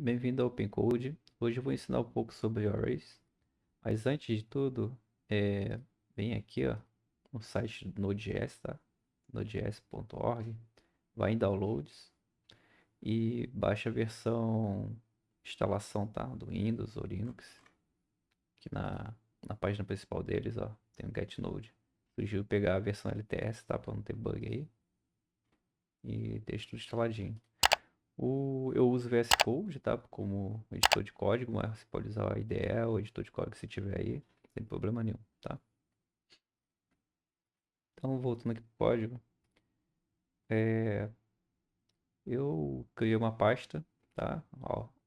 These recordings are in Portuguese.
Bem-vindo ao Open Code. Hoje eu vou ensinar um pouco sobre Arrays, mas antes de tudo, vem aqui ó, no site do Node.js, tá? Node.js.org, vai em Downloads e baixa a versão instalação, tá? Do Windows ou Linux, aqui na página principal deles, ó, tem o Get Node. Sugiro pegar a versão LTS, tá? Para não ter bug aí e deixa tudo instaladinho. Eu uso VS Code, tá? Como editor de código, mas você pode usar o IDE ou editor de código que você tiver aí, sem problema nenhum, tá? Então, voltando aqui pro código, é, eu criei uma pasta, tá?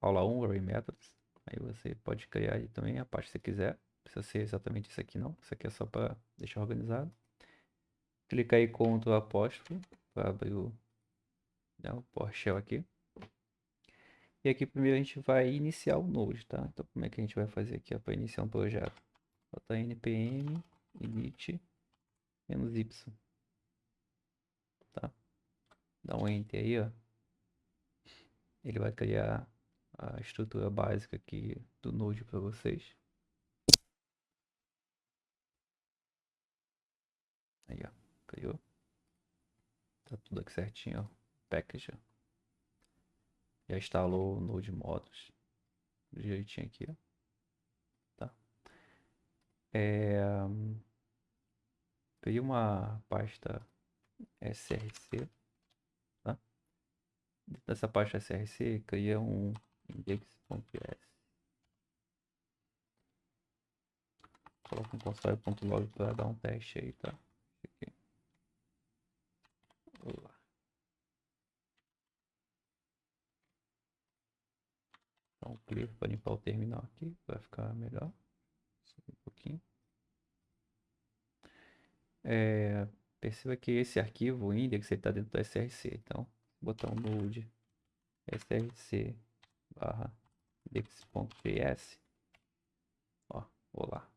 Aula 1, Array Methods. Aí você pode criar aí também a pasta que você quiser. Não precisa ser exatamente isso aqui não. Isso aqui é só para deixar organizado. Clica aí Ctrl apóstrofo para abrir né, o PowerShell aqui. E aqui primeiro a gente vai iniciar o Node, tá? Então como é que a gente vai fazer aqui para iniciar um projeto? Bota npm init -y, tá? Dá um enter aí, ó. Ele vai criar a estrutura básica aqui do Node para vocês. Aí, ó, criou. Tá tudo aqui certinho, ó. Package, ó. Já instalou o Node Modules direitinho aqui, ó. Tá? Criei uma pasta src, tá? Dentro dessa pasta src, cria um index.js. Coloca um console.log para dar um teste aí, tá? Aqui. Olá. Então, clico para limpar o terminal aqui, vai ficar melhor. Subir um pouquinho. Perceba que esse arquivo, o index, está dentro do src. Então, botar um node src barra index.js. Ó, olá.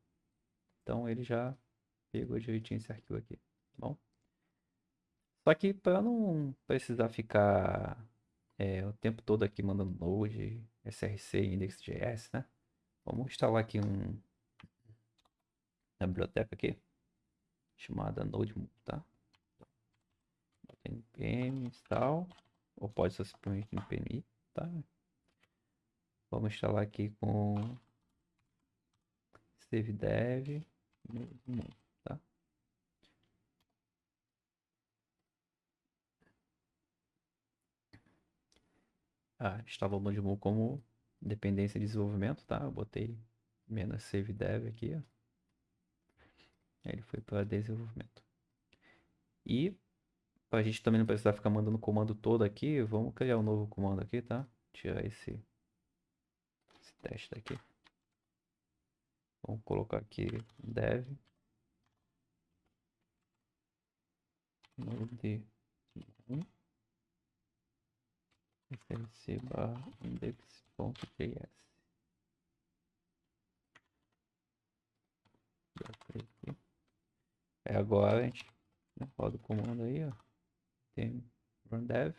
Então, ele já pegou direitinho esse arquivo aqui, tá bom? Só que para não precisar ficar o tempo todo aqui mandando node, src, index.js, né? Vamos instalar aqui uma biblioteca aqui chamada node, tá? npm install, ou pode ser simplesmente npm, tá? Vamos instalar aqui com save dev, tá? Instalou o Node.mu como dependência de desenvolvimento, tá? Eu botei menos save dev aqui, ó. Ele foi para desenvolvimento. E para a gente também não precisar ficar mandando o comando todo aqui, vamos criar um novo comando aqui, tá? Tirar esse teste daqui. Vamos colocar aqui dev node src barra index.js. Agora a gente roda o comando aí, ó. Tem run dev.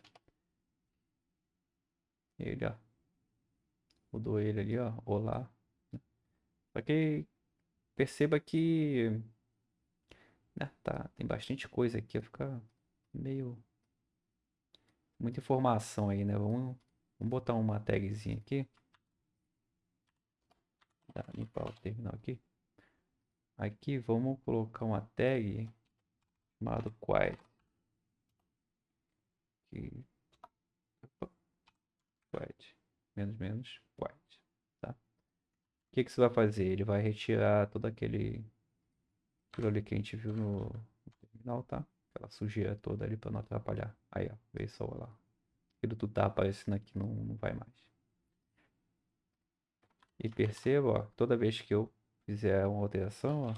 Ele, ó. Mudou ele ali, ó. Olá. Só que perceba que, né, tá, tem bastante coisa aqui. Fica meio... Muita informação aí, né? Vamos botar uma tagzinha aqui. Limpar o terminal aqui. Aqui vamos colocar uma tag chamada quiet. Que, quiet. Menos quiet. Tá? O que você vai fazer? Ele vai retirar todo aquilo ali que a gente viu no terminal, tá? Aquela sujeira toda ali para não atrapalhar. Aí, ó, veio só lá. Aquilo tudo tá aparecendo aqui, não vai mais. E perceba, ó, toda vez que eu fizer uma alteração, ó,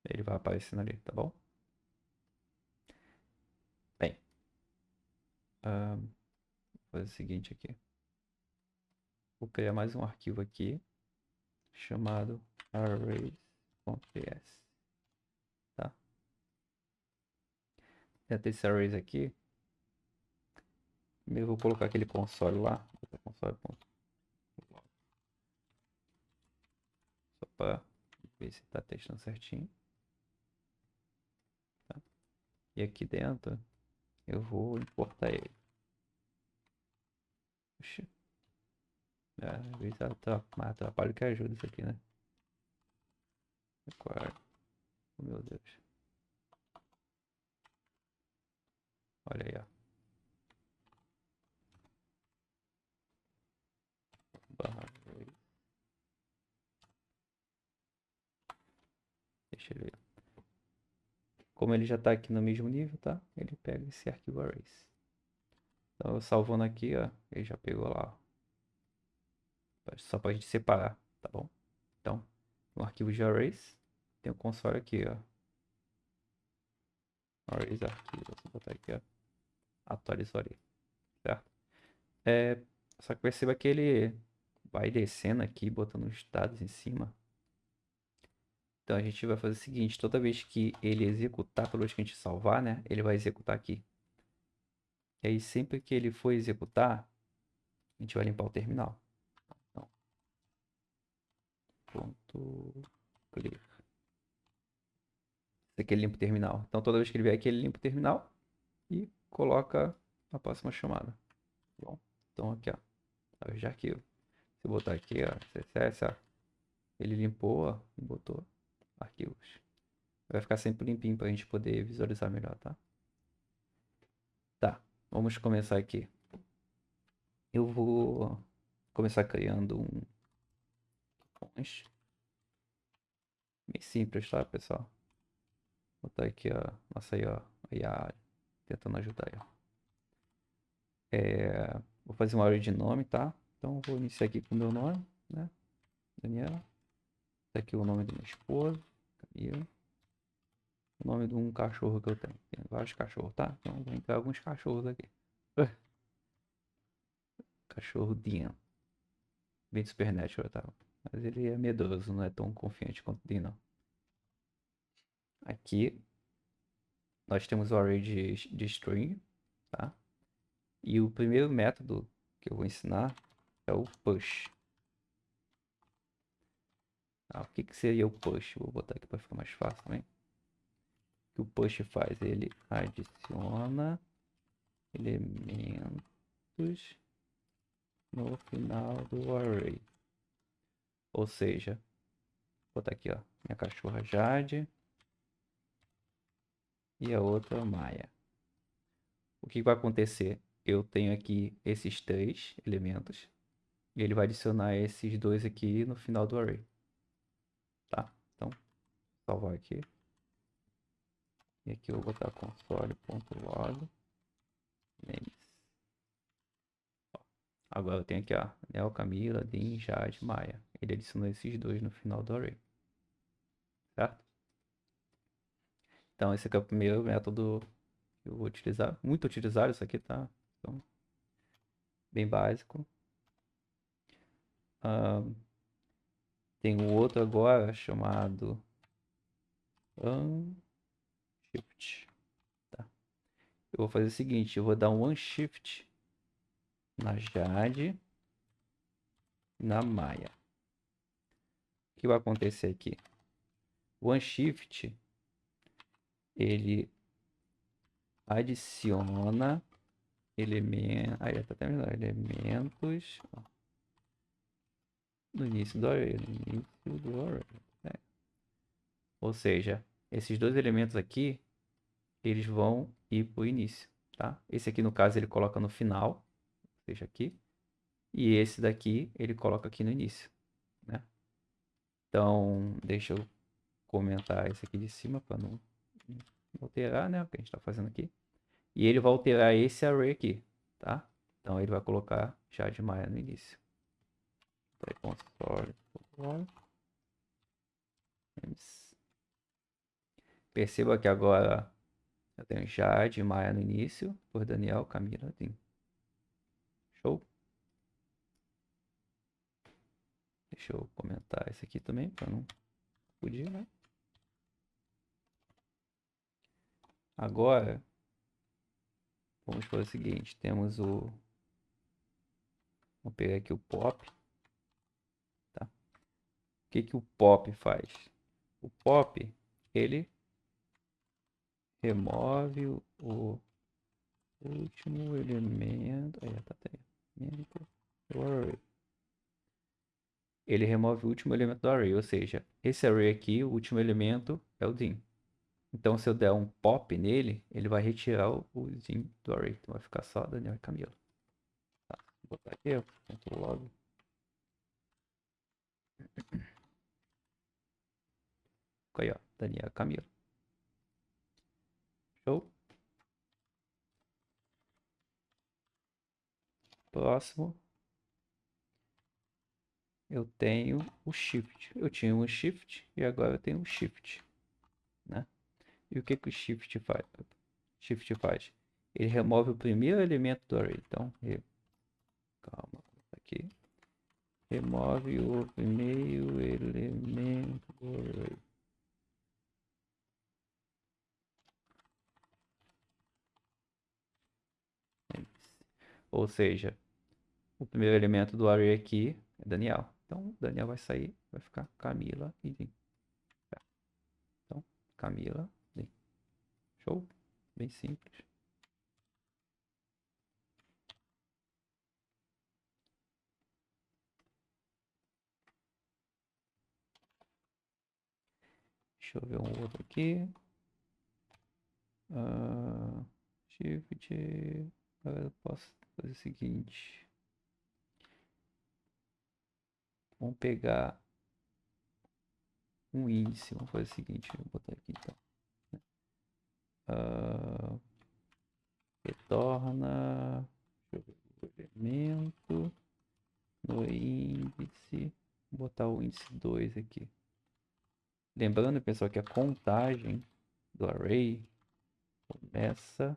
ele vai aparecendo ali, tá bom? Bem, vou fazer o seguinte aqui. Vou criar mais um arquivo aqui chamado arrays.ps, tá? dentro desse arrays aqui, primeiro eu vou colocar aquele console lá, console, só para ver se está testando certinho. Tá? E aqui dentro eu vou importar ele. Puxa. Às vezes mais atrapalha que ajuda isso aqui, né? Require. Oh, meu Deus. Olha aí, ó. Barra. Deixa eu ver. Como ele já está aqui no mesmo nível, tá? Ele pega esse arquivo arrays. Então eu salvando aqui, ó, ele já pegou lá, ó. Só pra gente separar, tá bom? Então, no arquivo de arrays, tem o console aqui, ó. Arrays arquivos, vou botar aqui, ó. Atualizou ali, certo? Só que perceba que ele vai descendo aqui, botando os dados em cima. Então a gente vai fazer o seguinte, toda vez que ele executar, toda vez que a gente salvar, né? Ele vai executar aqui. E aí sempre que ele for executar, a gente vai limpar o terminal. Então, ponto clear. Esse aqui ele limpa o terminal. Então toda vez que ele vier aqui, ele limpa o terminal e coloca a próxima chamada. Bom, então aqui, ó. De arquivo. Se eu botar aqui, ó, CSS, ó, ele limpou, ó, e botou arquivos. Vai ficar sempre limpinho pra gente poder visualizar melhor, tá? Tá, vamos começar aqui. Eu vou começar criando um bem simples, tá, pessoal? Vou botar aqui, ó, nossa aí, ó, IA tentando ajudar aí, ó. Vou fazer uma área de nome, tá? Então vou iniciar aqui com o meu nome, né? Daniela. Tá aqui o nome da minha esposa, Camila. O nome de um cachorro que eu tenho. Tem vários cachorros, tá? Então vou entrar alguns cachorros aqui. Cachorro Dean. Bem de Supernatural, tá? Mas ele é medroso, não é tão confiante quanto o Dean, não. Aqui nós temos o array de string, tá? E o primeiro método que eu vou ensinar é o push. O que seria o push? Vou botar aqui para ficar mais fácil também. O que o push faz? Ele adiciona elementos no final do array. Ou seja, vou botar aqui, ó, minha cachorra Jade e a outra Maia. O que vai acontecer? Eu tenho aqui esses 3 elementos e ele vai adicionar esses 2 aqui no final do array. Tá? Então, salvar aqui. E aqui eu vou botar console.log names. Agora eu tenho aqui, ó, Nel, Camila, Dean, Jade, Maia. Ele adicionou esses 2 no final do array. Certo? Então esse aqui é o primeiro método que eu vou utilizar. Muito utilizado isso aqui, tá? Então, bem básico. Tem o outro agora chamado unshift. Tá? Eu vou fazer o seguinte, eu vou dar um unshift na Jade e na Maia. O que vai acontecer aqui? O unshift ele adiciona elementos, aí tá terminando, elementos no início do array, né? Ou seja, esses 2 elementos aqui, eles vão ir para o início, tá? Esse aqui, no caso, ele coloca no final, ou seja, aqui. E esse daqui, ele coloca aqui no início, né? Então, deixa eu comentar esse aqui de cima para não alterar, né? O que a gente está fazendo aqui. E ele vai alterar esse array aqui, tá? Então, ele vai colocar Jade Maia no início. Então, console. Perceba que agora eu tenho Jade Maia no início, por Daniel, Camila, tem. Show? Deixa eu comentar esse aqui também, para não fugir, né? Agora, vamos fazer o seguinte, temos o... Vou pegar aqui o pop, tá? O que que o pop faz? O pop, ele remove o último elemento... Aí, tá aí. Elemento do array. Ele remove o último elemento do array, ou seja, esse array aqui, o último elemento é o dim. Então, se eu der um pop nele, ele vai retirar o dim do array. Então, vai ficar só Daniel e Camila. Tá, vou botar aqui, Ctrl log. Fica aí, ó, Daniel e Camila. Show. Próximo, eu tenho o shift. Eu tinha um shift e agora eu tenho um shift, né? E o que que o shift faz? Shift faz? Ele remove o primeiro elemento do array. Então, calma, aqui. Remove o primeiro elemento do array. Ou seja, o primeiro elemento do array aqui é Daniel. Então, Daniel vai sair, vai ficar Camila e Dim. Então, Camila, Dim. Show? Bem simples. Deixa eu ver um outro aqui. Shift. Agora eu posso fazer o seguinte. Vamos pegar um índice. Vamos fazer o seguinte. Vou botar aqui então. Retorna o elemento no índice. Vou botar o índice 2 aqui. Lembrando, pessoal, que a contagem do array começa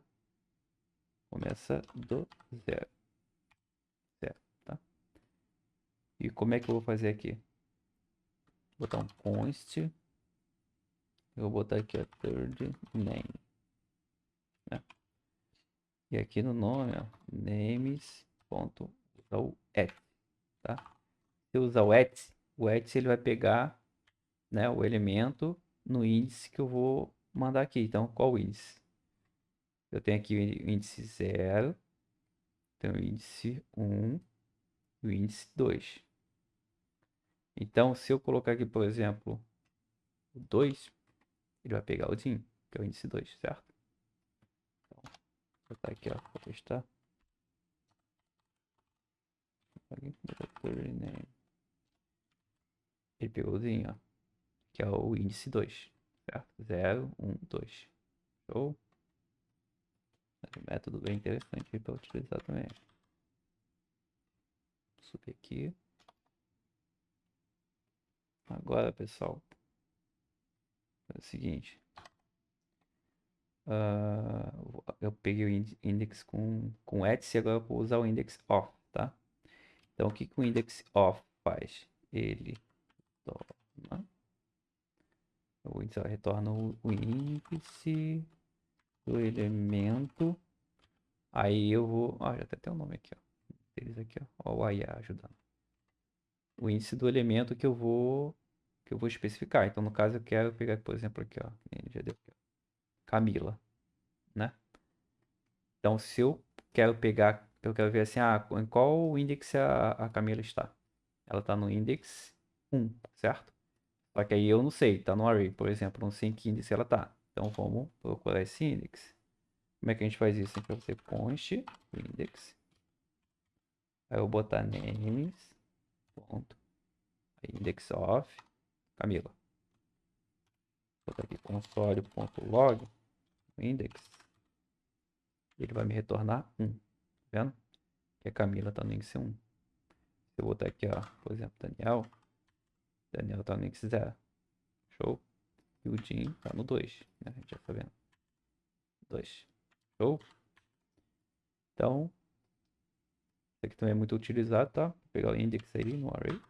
do zero. Certo, tá? E como é que eu vou fazer aqui? Vou botar um const. Eu vou botar aqui a third name. Né? E aqui no nome, ó, names. Ponto, usar o at, tá? Se eu usar o at ele vai pegar, né, o elemento no índice que eu vou mandar aqui. Então, qual o índice? Eu tenho aqui o índice 0, tenho o índice 1 e o índice 2. Então, se eu colocar aqui, por exemplo, o 2, ele vai pegar o DIN, que é o índice 2, certo? Então, vou botar aqui, ó, para testar. Ele pegou o DIN, ó, que é o índice 2, certo? 0, 1, 2. Show? É um método bem interessante para utilizar também. Vou subir aqui. Agora, pessoal, é o seguinte. Eu peguei o index com ets e agora eu vou usar o index off, tá? Então, o que o index off faz? Ele retorna o índice do elemento. Aí eu vou... já tem até o nome aqui, ó. Deles aqui, ó. Ó, o IA ajudando. O índice do elemento que eu vou especificar. Então, no caso, eu quero pegar, por exemplo, aqui, ó. Já deu aqui, ó. Camila, né? Então, se eu quero pegar, eu quero ver assim, em qual índice a Camila está. Ela está no index 1, certo? Só que aí eu não sei, está no array, por exemplo, não sei em que índice ela está. Então, vamos procurar esse índice. Como é que a gente faz isso? A gente vai fazer const index. Aí eu vou botar names, ponto, index of, Camila. Vou botar aqui console.log, index. Ele vai me retornar 1, tá vendo? Que a Camila está no índice 1. Se eu botar aqui, ó, por exemplo, Daniel tá no índice 0. Show? E o Jim tá no 2, né? A gente já tá vendo. 2. Show? Então, isso aqui também é muito utilizado, tá? Vou pegar o index aí no array.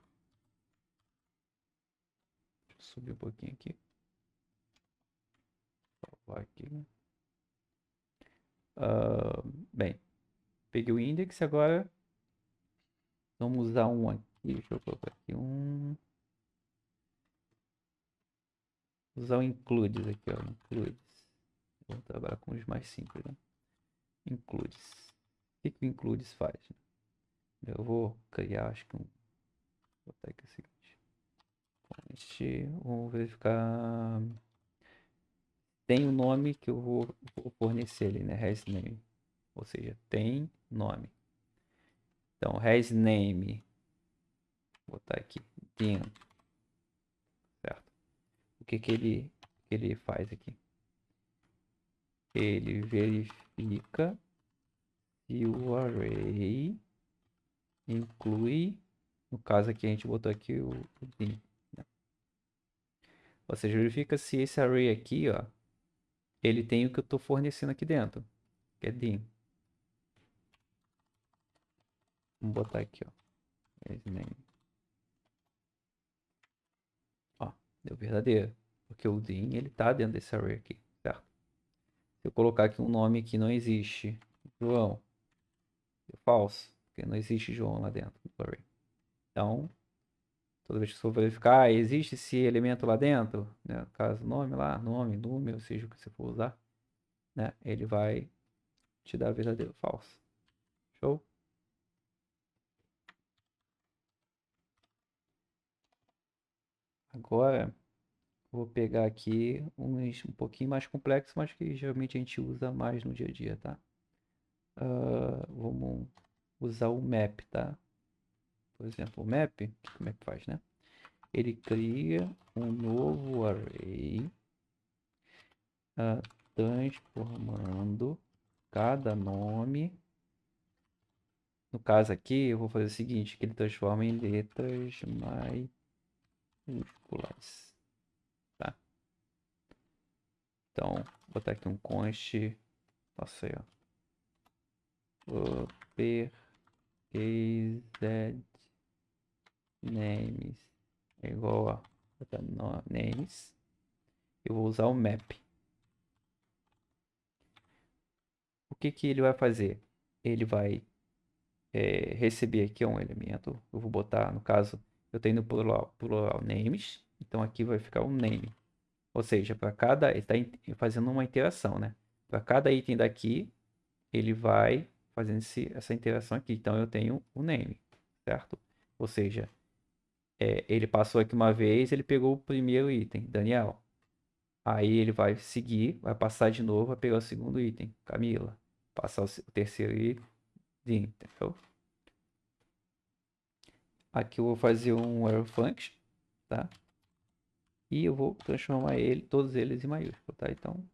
Deixa eu subir um pouquinho aqui. Salvar aqui, né? peguei o index, agora vamos usar um aqui. Deixa eu colocar aqui um. Usar o includes aqui, ó. Includes. Vou trabalhar com os mais simples, né? Includes. O que o includes faz? Eu vou criar, acho que um. Vou botar aqui o seguinte. Vamos verificar. Tem o nome que eu vou fornecer ali, né? Has name. Ou seja, tem nome. Então, has name. Vou botar aqui. Dim. Certo? O que ele faz aqui? Ele verifica se o array inclui, no caso aqui a gente botou aqui o dim, né? Ou seja, verifica se esse array aqui, ó, ele tem o que eu estou fornecendo aqui dentro, que é dim. Vamos botar aqui, ó, name. Ó, deu verdadeiro, porque o dim ele tá dentro desse array aqui, certo? Se eu colocar aqui um nome que não existe, João, é falso, porque não existe João lá dentro do array. Então, toda vez que você for verificar, existe esse elemento lá dentro, né? No caso, nome lá, nome, número, seja o que você for usar, né? Ele vai te dar verdadeiro ou falso. Show? Agora, vou pegar aqui uns um pouquinho mais complexos, mas que geralmente a gente usa mais no dia a dia, tá? Vamos usar o map, tá? Por exemplo, o map, o que o map faz, né? Ele cria um novo array, transformando cada nome. No caso aqui, eu vou fazer o seguinte, que ele transforma em letras maiúsculas, tá? Então, vou botar aqui um const, nossa aí, ó, uppercase names é igual a botar names. Eu vou usar o map. O que que ele vai fazer? Ele vai receber aqui um elemento. Eu vou botar, no caso, eu tenho no plural names. Então aqui vai ficar um name. Ou seja, para cada. Ele está fazendo uma interação, né? Para cada item daqui, ele vai fazendo essa interação aqui. Então eu tenho o name, certo? Ou seja, ele passou aqui uma vez, ele pegou o primeiro item, Daniel. Aí ele vai seguir, vai passar de novo, vai pegar o segundo item, Camila. Passar o terceiro item, entendeu? Aqui eu vou fazer um arrow function, tá? E eu vou transformar todos eles em maiúsculo, tá? Então,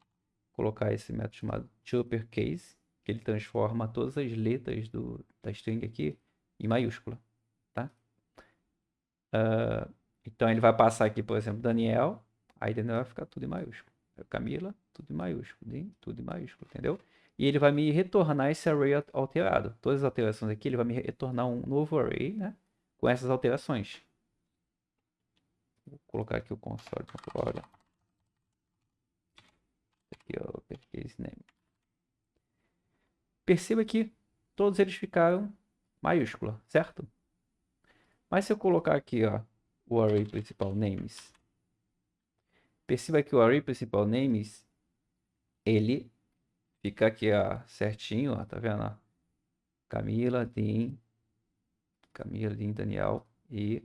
colocar esse método chamado toUpperCase, que ele transforma todas as letras da string aqui em maiúscula, tá? Então ele vai passar aqui, por exemplo, Daniel, aí Daniel vai ficar tudo em maiúsculo. Camila, tudo em maiúsculo, tudo em maiúsculo, entendeu? E ele vai me retornar esse array alterado. Todas as alterações aqui, ele vai me retornar um novo array, né? Com essas alterações. Vou colocar aqui o console.log. Aqui, ó, uppercase name. Perceba que todos eles ficaram maiúscula, certo? Mas se eu colocar aqui, ó, o array principal names, perceba que o array principal names, ele fica aqui, ó, certinho, ó, tá vendo? Ó? Camila, Dean, Daniel, e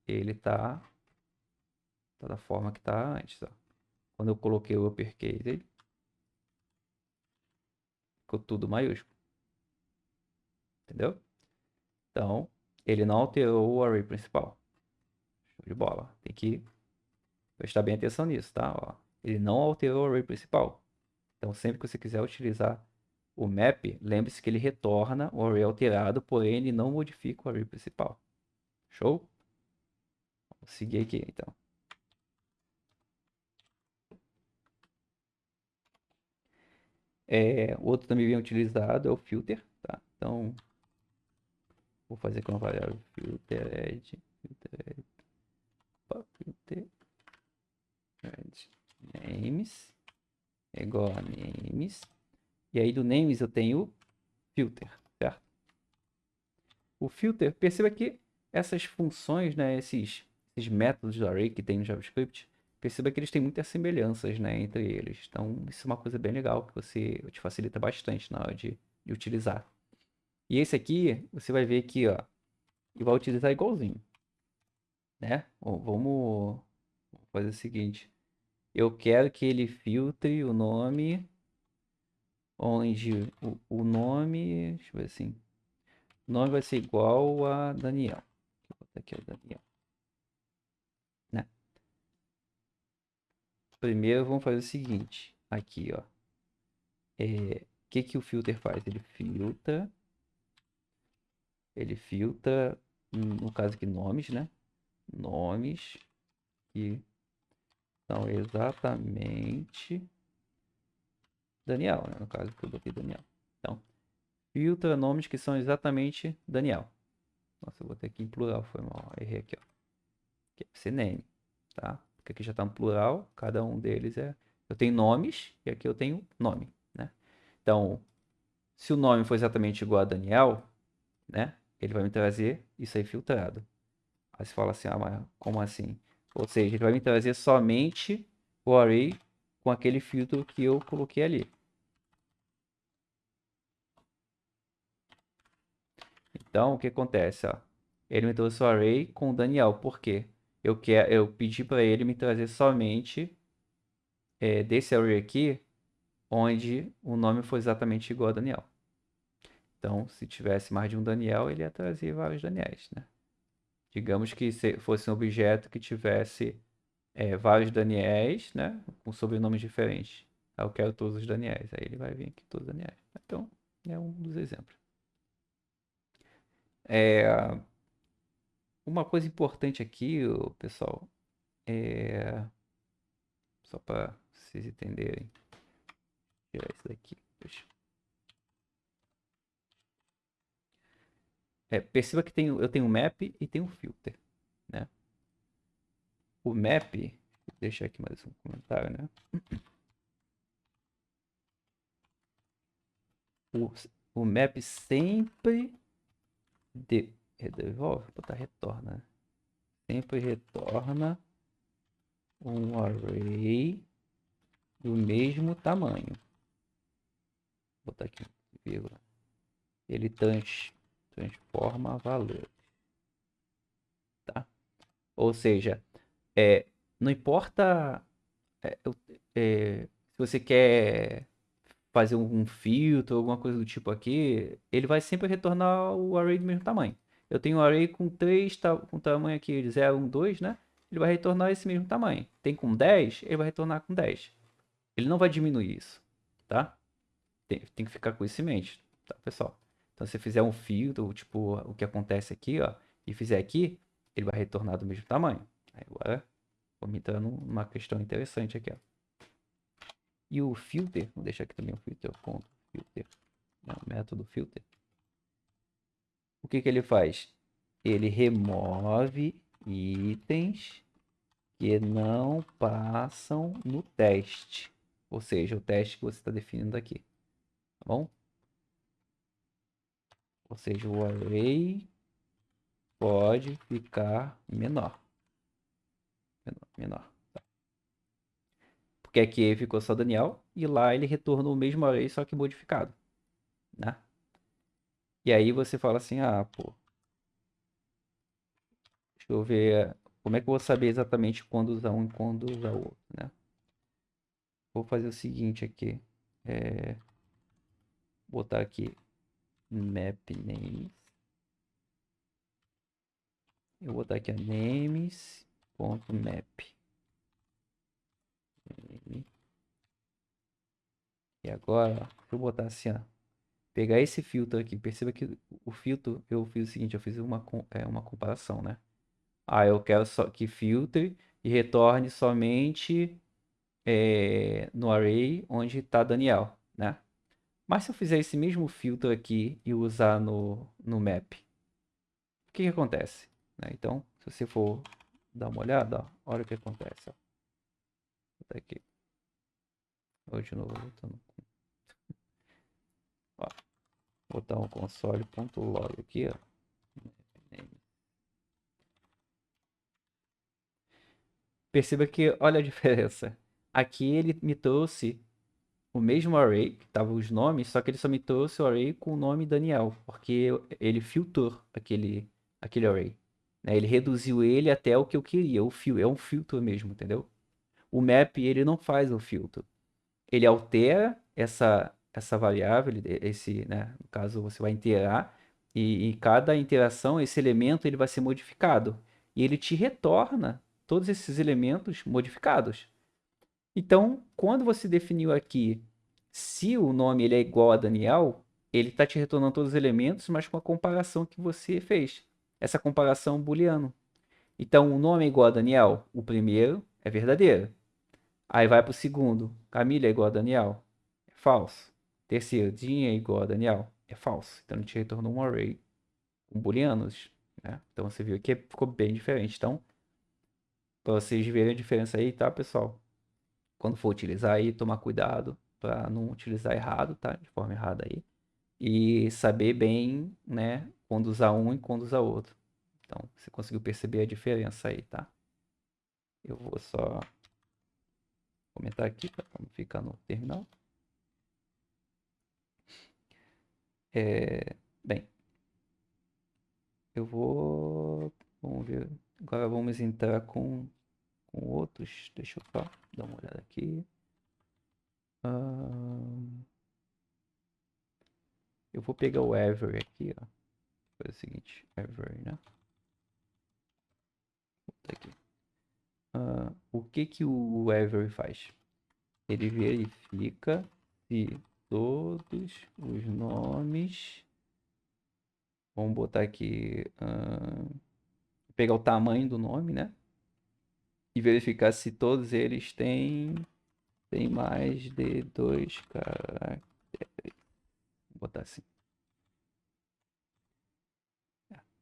ele tá da forma que tá antes, ó. Quando eu coloquei o uppercase, ele ficou tudo maiúsculo, entendeu? Então, ele não alterou o array principal. Show de bola. Tem que prestar bem atenção nisso, tá? Ó, ele não alterou o array principal. Então, sempre que você quiser utilizar o map, lembre-se que ele retorna o array alterado, porém ele não modifica o array principal. Show? Vou seguir aqui, então. O outro também bem utilizado é o filter, tá? Então, vou fazer com a variável filtered names é igual a names. E aí do names eu tenho filter. certo? O filter, perceba que essas funções, né, esses métodos do array que tem no JavaScript, perceba que eles têm muitas semelhanças, né, entre eles. Então, isso é uma coisa bem legal que te facilita bastante na hora de utilizar. E esse aqui, você vai ver aqui, ó, e vai utilizar igualzinho, né? Vamos fazer o seguinte. Eu quero que ele filtre o nome onde o nome, deixa eu ver assim, o nome vai ser igual a Daniel. Vou botar aqui o Daniel, né? Primeiro vamos fazer o seguinte, aqui, ó. O que o filter faz? Ele filtra, no caso aqui, nomes, né? Nomes que são exatamente Daniel, né? No caso que eu botei Daniel. Então, filtra nomes que são exatamente Daniel. Nossa, eu botei aqui em plural, foi mal. Errei aqui, ó. Aqui é name, tá? Porque aqui já está no plural, cada um deles é... Eu tenho nomes e aqui eu tenho nome, né? Então, se o nome for exatamente igual a Daniel, né? Ele vai me trazer isso aí filtrado. Aí você fala assim, ah, mas como assim? Ou seja, ele vai me trazer somente o array com aquele filtro que eu coloquei ali. Então, o que acontece? Ó? Ele me trouxe o array com o Daniel. Por quê? Eu pedi para ele me trazer somente desse array aqui, onde o nome foi exatamente igual a Daniel. Então, se tivesse mais de um Daniel, ele ia trazer vários Daniels, né? Digamos que fosse um objeto que tivesse vários Daniels, né? Com sobrenomes diferentes. Aí eu quero todos os Daniels. Aí ele vai vir aqui todos os Daniels. Então, é um dos exemplos. É, uma coisa importante aqui, pessoal, só para vocês entenderem. Vou tirar isso daqui. Deixa. Perceba que eu tenho um map e tenho um filter, né? O map, vou deixar aqui mais um comentário, né? O map sempre devolve, vou botar retorna. Sempre retorna um array do mesmo tamanho. Vou botar aqui, vírgula. Ele transforma valor, tá? Ou seja, não importa se você quer fazer um filtro, alguma coisa do tipo aqui, ele vai sempre retornar o array do mesmo tamanho. Eu tenho um array com 3, com tamanho aqui de 0, 1, 2, né? Ele vai retornar esse mesmo tamanho. Tem com 10, ele vai retornar com 10. Ele não vai diminuir isso, tá? Tem que ficar com isso em mente, tá, pessoal? Então, se você fizer um filtro, tipo o que acontece aqui, ó, e fizer aqui, ele vai retornar do mesmo tamanho. Aí, agora, vamos entrar numa questão interessante aqui, ó. E o filter, vou deixar aqui também o filter, ponto, filter, né, o método filter. O que ele faz? Ele remove itens que não passam no teste. Ou seja, o teste que você está definindo aqui. Tá bom? Ou seja, o array pode ficar menor. Menor. Tá? Porque aqui ficou só Daniel e lá ele retornou o mesmo array, só que modificado. Né? E aí você fala assim, ah, pô, deixa eu ver como é que eu vou saber exatamente quando usar um e quando usar o outro, né? Vou fazer o seguinte aqui. Botar aqui map names. Eu vou botar aqui a names.map. E agora, deixa eu botar assim, ó. Pegar esse filtro aqui. Perceba que o filtro, eu fiz o seguinte, eu fiz uma comparação, né? Ah, eu quero só que filtre e retorne somente no array onde está Daniel, né? Mas se eu fizer esse mesmo filtro aqui e usar no map, o que acontece? Né? Então, se você for dar uma olhada, ó, olha o que acontece. Ó. Vou botar aqui. Hoje de novo, voltando. Ó, botar um console.log aqui, ó. Perceba que, olha a diferença. Aqui ele me trouxe o mesmo array, que tava os nomes, só que ele só me trouxe o array com o nome Daniel, porque ele filtrou aquele array, né? Ele reduziu ele até o que eu queria, é um filtro mesmo, entendeu? O map, ele não faz o filtro. Ele altera essa variável, né? No caso, você vai iterar, e em cada interação, esse elemento ele vai ser modificado. E ele te retorna todos esses elementos modificados. Então, quando você definiu aqui se o nome ele é igual a Daniel, ele está te retornando todos os elementos, mas com a comparação que você fez. Essa comparação booleano. Então, o nome é igual a Daniel. O primeiro é verdadeiro. Aí vai para o segundo. Camila é igual a Daniel. É falso. Terceiro, Dinha é igual a Daniel. É falso. Então, ele te retornou um array com booleanos, né? Então, você viu que ficou bem diferente. Então, para vocês verem a diferença aí, tá, pessoal? Quando for utilizar aí, tomar cuidado para não utilizar errado, tá? De forma errada aí. E saber bem, né, quando usar um e quando usar outro. Então, você conseguiu perceber a diferença aí, tá? Eu vou só comentar aqui para não ficar no terminal. Bem, eu vou... Vamos ver. Agora vamos entrar com outros. Deixa eu só dar uma olhada aqui. Eu vou pegar o Every aqui, ó. Fazer o seguinte, Every, né? Tá aqui. O que que o Every faz? Ele verifica se todos os nomes... Vamos botar aqui... pegar o tamanho do nome, né? E verificar se todos eles têm mais de 2 caracteres. Vou botar assim.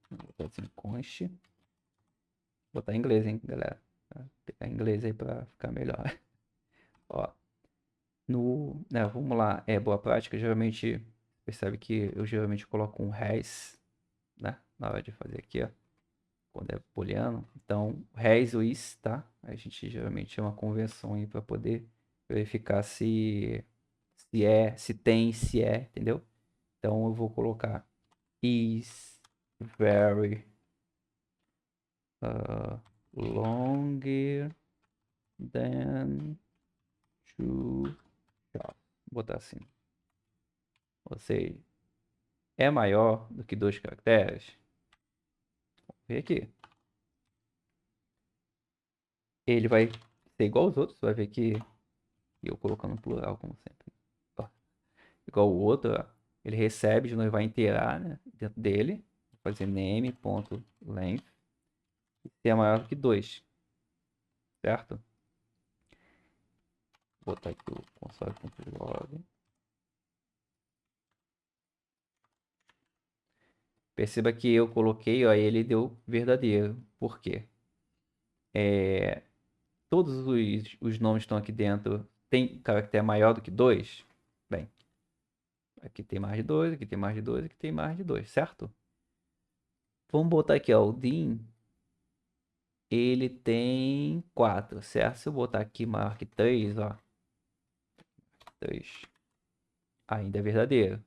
Vou botar assim, conste. Vou botar em inglês, hein, galera? Vou pegar em inglês aí pra ficar melhor. Ó, né, vamos lá. Boa prática. Geralmente, percebe que eu geralmente coloco um has, né? Na hora de fazer aqui, ó. Quando é booleano. Então, has ou is, tá? A gente geralmente é uma convenção aí para poder verificar se tem, se é, entendeu? Então, eu vou colocar is very longer than two shots. Vou botar assim. Ou seja, é maior do que 2 caracteres. Vamos ver aqui. Ele vai ser igual aos outros. Vai ver que eu colocando plural, como sempre. Ó, igual o outro, ó. Ele recebe, de novo vai inteirar, né, dentro dele. Vou fazer name.length. Se é maior do que 2. Certo? Vou botar aqui o console.log. Perceba que eu coloquei, ó, ele deu verdadeiro. Por quê? Todos os nomes que estão aqui dentro tem caractere maior do que 2? Bem, aqui tem mais de 2, aqui tem mais de 2, aqui tem mais de 2, certo? Vamos botar aqui, ó, o Dean, ele tem 4, certo? Se eu botar aqui maior que 3, ó, 3, ainda é verdadeiro.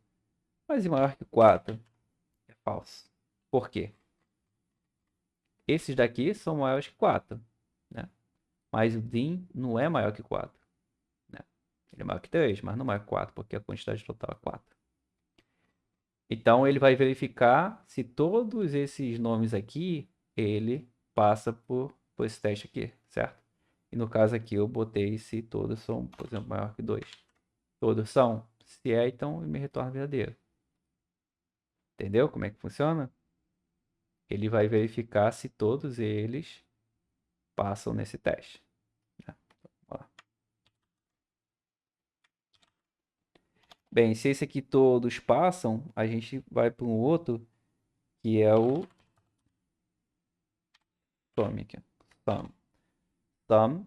Mas e maior que 4 é falso. Por quê? Esses daqui são maiores que 4, né? Mas o Dean não é maior que 4, né? Ele é maior que 3, mas não é maior que 4, porque a quantidade total é 4. Então ele vai verificar se todos esses nomes aqui, ele passa por esse teste aqui, certo? E no caso aqui eu botei se todos são, por exemplo, maior que 2. Todos são? Se é, então ele me retorna verdadeiro. Entendeu como é que funciona? Ele vai verificar se todos eles passam nesse teste, né? Ó. Bem, se esse aqui todos passam, a gente vai para um outro que é o sum aqui. Sum. Sum,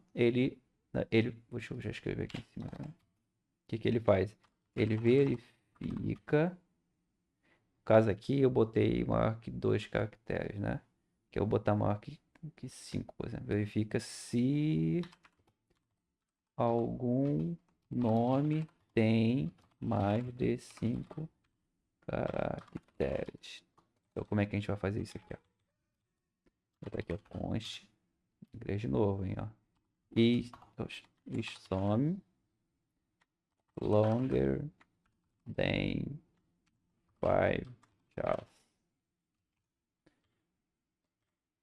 deixa eu já escrever aqui em cima, né? O que que ele faz? Ele verifica caso aqui, eu botei maior que 2 caracteres, né? Que eu vou botar maior que 5, por exemplo. Verifica se algum nome tem mais de 5 caracteres. Então, como é que a gente vai fazer isso aqui, ó? Vou botar aqui, ó, const, inglês de novo, hein, ó. E some longer than 5 characters.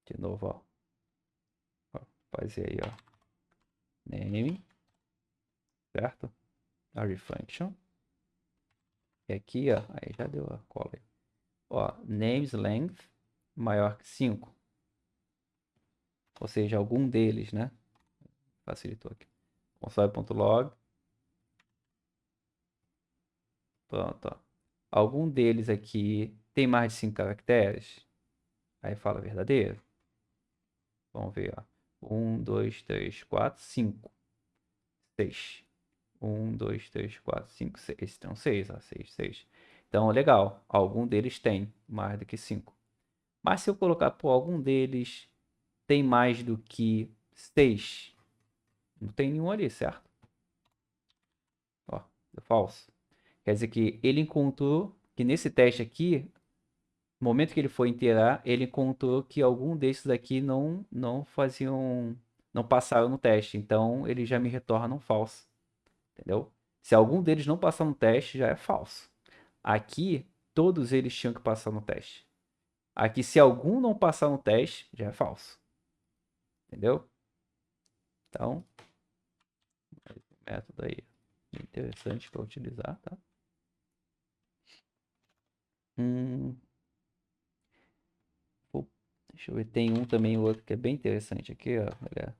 De novo, ó. Fazer aí, ó. Name, certo? A function. E aqui, ó, aí já deu a cola aí. Ó, names length maior que 5. Ou seja, algum deles, né? Facilitou aqui. Console.log. Pronto, ó. Algum deles aqui tem mais de 5 caracteres? Aí fala verdadeiro. Vamos ver, ó. 1, 2, 3, 4, 5. 6. 1, 2, 3, 4, 5, 6. Então, 6, ó. 6, 6. Então, legal. Algum deles tem mais do que 5. Mas se eu colocar, por algum deles tem mais do que 6, não tem nenhum ali, certo? Ó, é falso. Quer dizer que ele encontrou que nesse teste aqui, no momento que ele foi inteirar, ele encontrou que algum desses aqui não passaram no teste. Então, ele já me retorna um falso. Entendeu? Se algum deles não passar no teste, já é falso. Aqui, todos eles tinham que passar no teste. Aqui, se algum não passar no teste, já é falso. Entendeu? Então, método aí interessante para utilizar, tá? Hum, deixa eu ver, tem um também, outro que é bem interessante aqui, ó, galera.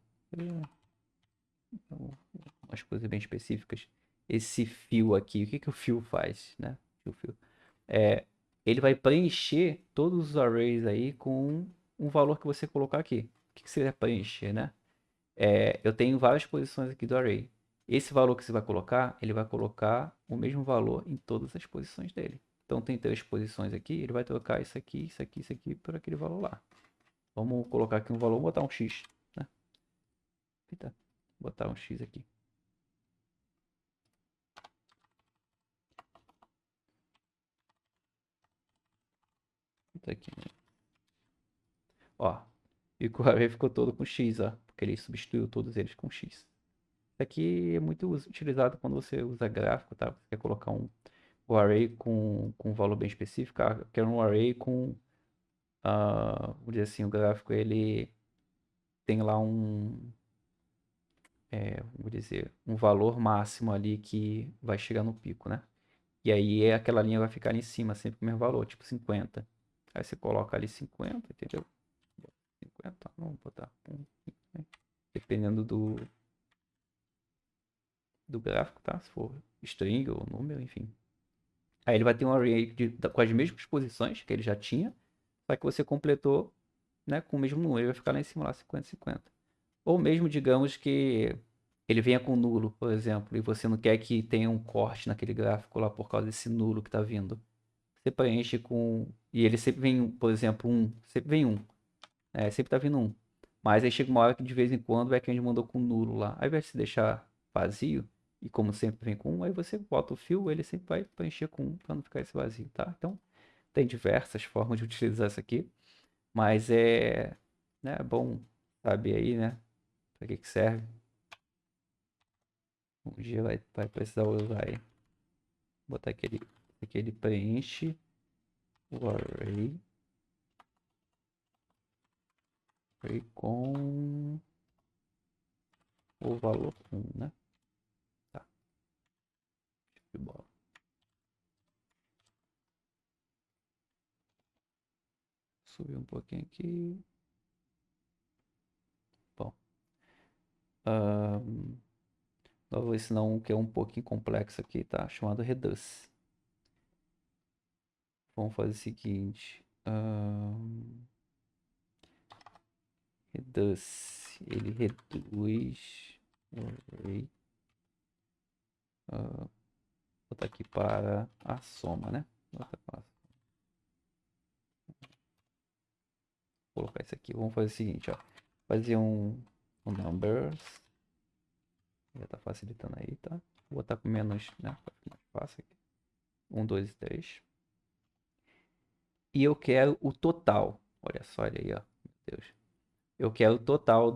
Umas coisas bem específicas. Esse fio aqui, o que que o fio faz, né? O fio. É, ele vai preencher todos os arrays aí com um valor que você colocar aqui. O que que seria preencher, né? Eu tenho várias posições aqui do array. Esse valor que você vai colocar, ele vai colocar o mesmo valor em todas as posições dele. Então tem 3 posições aqui, ele vai trocar isso aqui, isso aqui, isso aqui por aquele valor lá. Vamos colocar aqui um valor, vou botar um x, né? Eita, botar um x aqui. Botar aqui, né? Ó, e o array ficou todo com x, ó, porque ele substituiu todos eles com x. Isso aqui é muito utilizado quando você usa gráfico, tá? Você quer colocar um array com um valor bem específico. Quero um array com, vamos dizer assim, o gráfico ele tem lá vamos dizer, um valor máximo ali que vai chegar no pico, né? E aí aquela linha vai ficar ali em cima, sempre com o mesmo valor, tipo 50. Aí você coloca ali 50, entendeu? 50, vamos botar 1, dependendo do gráfico, tá? Se for string ou número, enfim. Aí ele vai ter um array com as mesmas posições que ele já tinha, só que você completou, né, com o mesmo número, ele vai ficar lá em cima, lá 50, 50. Ou mesmo, digamos que ele venha com nulo, por exemplo, e você não quer que tenha um corte naquele gráfico lá por causa desse nulo que está vindo. Você preenche com... E ele sempre vem, por exemplo, sempre vem sempre tá vindo 1. Mas aí chega uma hora que de vez em quando vai que a gente mandou com nulo lá. Ao invés de você deixar vazio, e como sempre vem com 1, aí você bota o fio, ele sempre vai preencher com 1 para não ficar esse vazio, tá? Então, tem diversas formas de utilizar isso aqui, mas né, bom saber aí, né, para que serve. Um dia vai precisar usar aí. Botar aqui ele preenche o array com o valor 1, né? Tá, de bola. Subir um pouquinho aqui. Bom. Vou ensinar um que é um pouquinho complexo aqui, tá? Chamado Reduce. Vamos fazer o seguinte. Reduce. Ele reduz o array. Vou botar aqui para a soma, né? colocar isso aqui. Vamos fazer o seguinte, ó. Fazer um numbers. Já tá facilitando aí, tá? Vou botar com menos, né? Pra ficar mais fácil aqui. 1, 2 e 3. E eu quero o total. Olha só, olha aí, ó. Meu Deus. Eu quero o total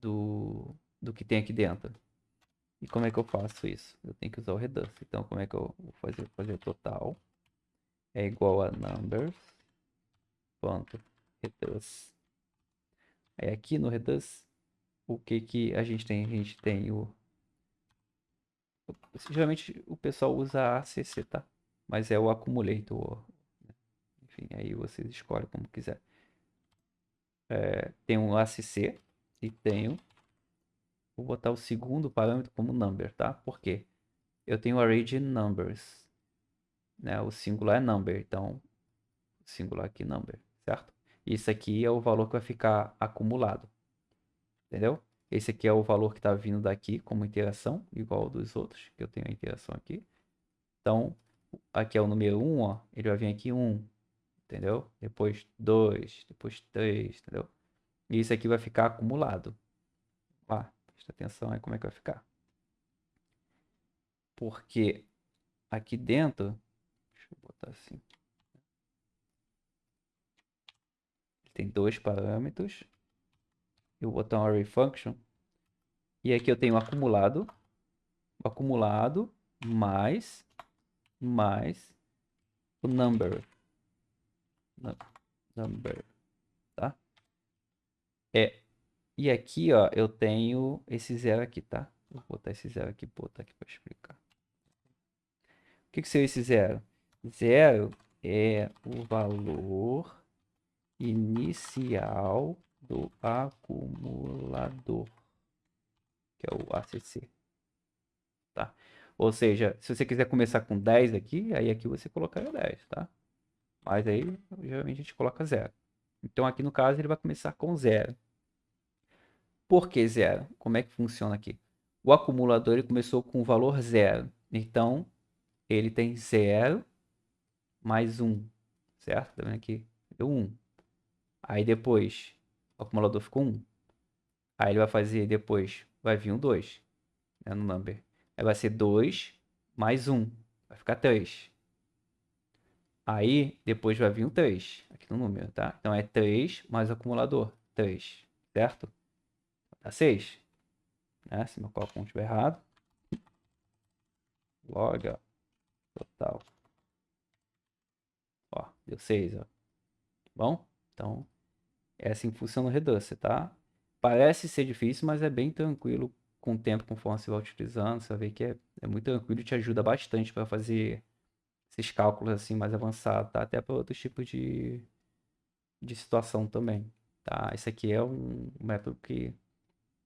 do que tem aqui dentro. E como é que eu faço isso? Eu tenho que usar o Redux. Então, como é que eu vou fazer o total? É igual a numbers. Ponto. Redux. Aí aqui no Redux, o que que a gente tem? A gente tem o... Geralmente o pessoal usa ACC, tá? Mas é o accumulator. Enfim, aí vocês escolhem como quiser. Tem um ACC e tenho... Vou botar o segundo parâmetro como number, tá? Por quê? Eu tenho o array de numbers, né? O singular é number, então singular aqui number, certo? Isso aqui é o valor que vai ficar acumulado, entendeu? Esse aqui é o valor que está vindo daqui como interação, igual ao dos outros, que eu tenho a interação aqui. Então, aqui é o número 1, ó, ele vai vir aqui 1, entendeu? Depois 2, depois 3, entendeu? E isso aqui vai ficar acumulado. Lá, presta atenção aí como é que vai ficar. Porque aqui dentro, deixa eu botar assim, tem dois parâmetros. Eu vou botar um array function. E aqui eu tenho o acumulado mais o number. Number, tá? E aqui, ó, eu tenho esse zero aqui, tá? Vou botar esse zero aqui, botar aqui para explicar. O que que seria esse zero? Zero é o valor inicial do acumulador, que é o ACC, tá? Ou seja, se você quiser começar com 10 aqui, aí aqui você colocaria 10, tá? Mas aí, geralmente a gente coloca zero. Então aqui no caso ele vai começar com zero. Por que zero? Como é que funciona aqui? O acumulador ele começou com o valor zero. Então ele tem zero mais 1, certo? Tá vendo aqui? Deu 1. Aí depois o acumulador ficou 1. Aí ele vai fazer depois, vai vir um 2, né, no number. Aí vai ser 2 mais 1, vai ficar 3. Aí depois vai vir um 3 aqui no número, tá? Então é 3 mais o acumulador, 3, certo? Dá 6, né? Se meu cálculo não estiver errado. Log, ó, total. Ó, deu 6, ó. Bom, então é assim que funciona o Reducer, tá? Parece ser difícil, mas é bem tranquilo com o tempo, conforme você vai utilizando. Você vai ver que é muito tranquilo e te ajuda bastante para fazer esses cálculos assim mais avançados, tá? Até para outros tipos de situação também, tá? Esse aqui é um método que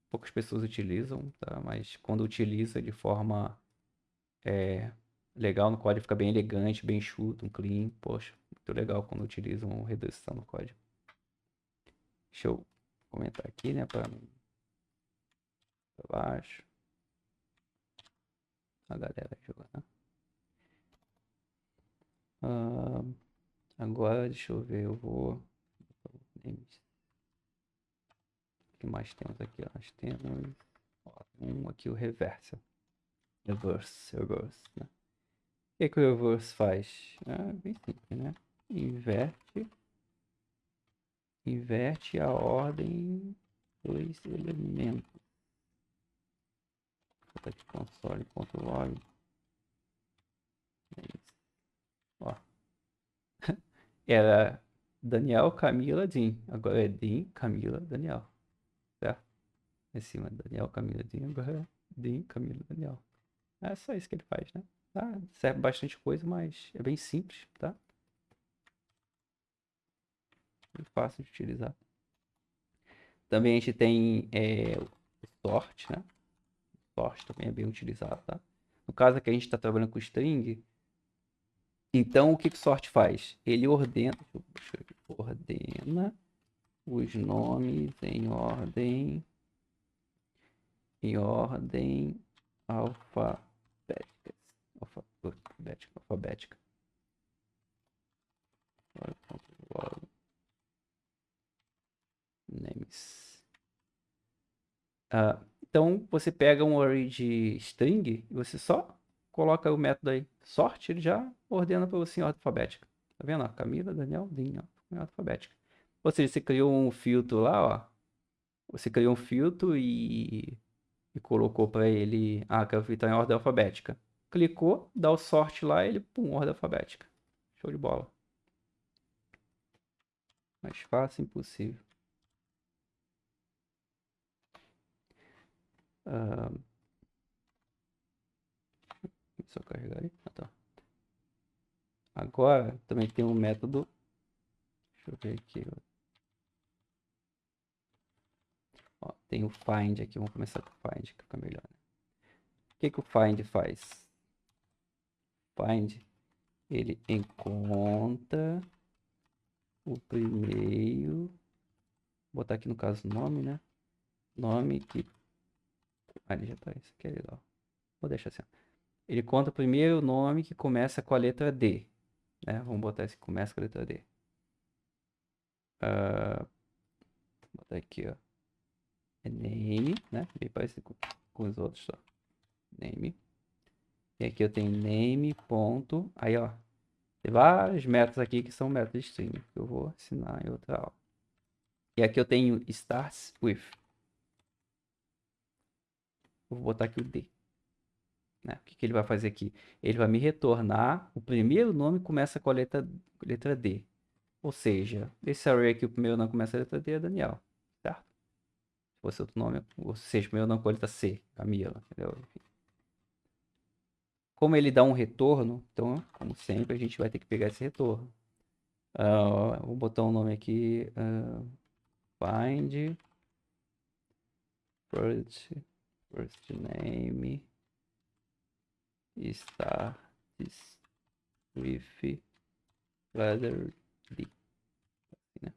poucas pessoas utilizam, tá? Mas quando utiliza de forma legal no código, fica bem elegante, bem enxuto, um clean. Poxa, muito legal quando utilizam redução no código. Deixa eu comentar aqui, né, para baixo. A galera jogar. Agora, deixa eu ver, eu vou... O que mais temos aqui? Nós temos aqui, o reverse. Reverse, né? O que o reverse faz? Bem simples, né? Inverte a ordem dos elementos. Vou botar aqui console.log. É isso. Ó. Era Daniel, Camila, Dean. Agora é Dean, Camila, Daniel. Certo? Em cima Daniel, Camila, Dean. Agora é Dean, Camila, Daniel. É só isso que ele faz, né? Tá? Serve bastante coisa, mas é bem simples, tá? Bem fácil de utilizar. Também a gente tem o sort, né? Sort também é bem utilizado, tá? No caso aqui a gente está trabalhando com string. Então o que o sort faz? Ele ordena os nomes em ordem alfabética. Alfabética. Então, você pega um array de string e você só coloca o método aí, sort, ele já ordena para você em ordem alfabética. Tá vendo? Ó, Camila, Daniel, Dinho, ó, em ordem alfabética. Ou seja, você criou um filtro lá, ó. Você criou um filtro e colocou para ele, quero filtrar em ordem alfabética. Clicou, dá o sort lá, ele, pum, ordem alfabética. Show de bola. Mais fácil impossível. Ah, só carregar aí. Tá. Agora também tem um método. Deixa eu ver aqui. Ó, tem o find aqui. Vamos começar com o find, que fica melhor. Né? O que o find faz? Find, ele encontra o primeiro. Vou botar aqui no caso nome, né? Nome que. Ele já tá. Isso aqui é legal. Vou deixar assim. Ele conta o primeiro nome que começa com a letra D. Né? Vamos botar esse que começa com a letra D. Vou botar aqui, ó. É name, né? Bem parecido com os outros, só. Name. E aqui eu tenho name, ponto. Aí, ó. Tem vários métodos aqui que são métodos string. Que eu vou ensinar em outra aula. E aqui eu tenho starts with. Vou botar aqui o D. Né? O que ele vai fazer aqui? Ele vai me retornar. O primeiro nome começa com a letra D. Ou seja, esse array aqui, o primeiro nome começa com a letra D é Daniel. Certo? Se fosse outro nome, ou seja, o primeiro nome com a letra C, Camila. Entendeu? Como ele dá um retorno, então, como sempre, a gente vai ter que pegar esse retorno. Vou botar um nome aqui. Find first name starts with letter D. Né?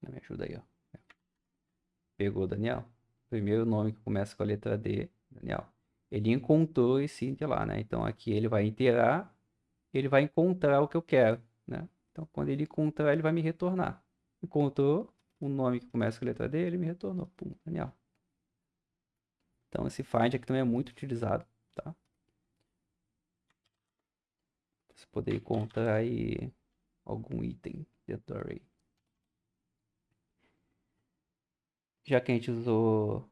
Me ajuda aí, ó. Pegou, Daniel? Primeiro nome que começa com a letra D, Daniel. Ele encontrou esse int lá, né? Então aqui ele vai iterar, ele vai encontrar o que eu quero, né? Então quando ele encontrar, ele vai me retornar. Encontrou o nome que começa com a letra D, ele me retornou. Pum, Daniel. Então esse find aqui também é muito utilizado, tá? Você poder encontrar aí algum item dentro do array. Já que a gente usou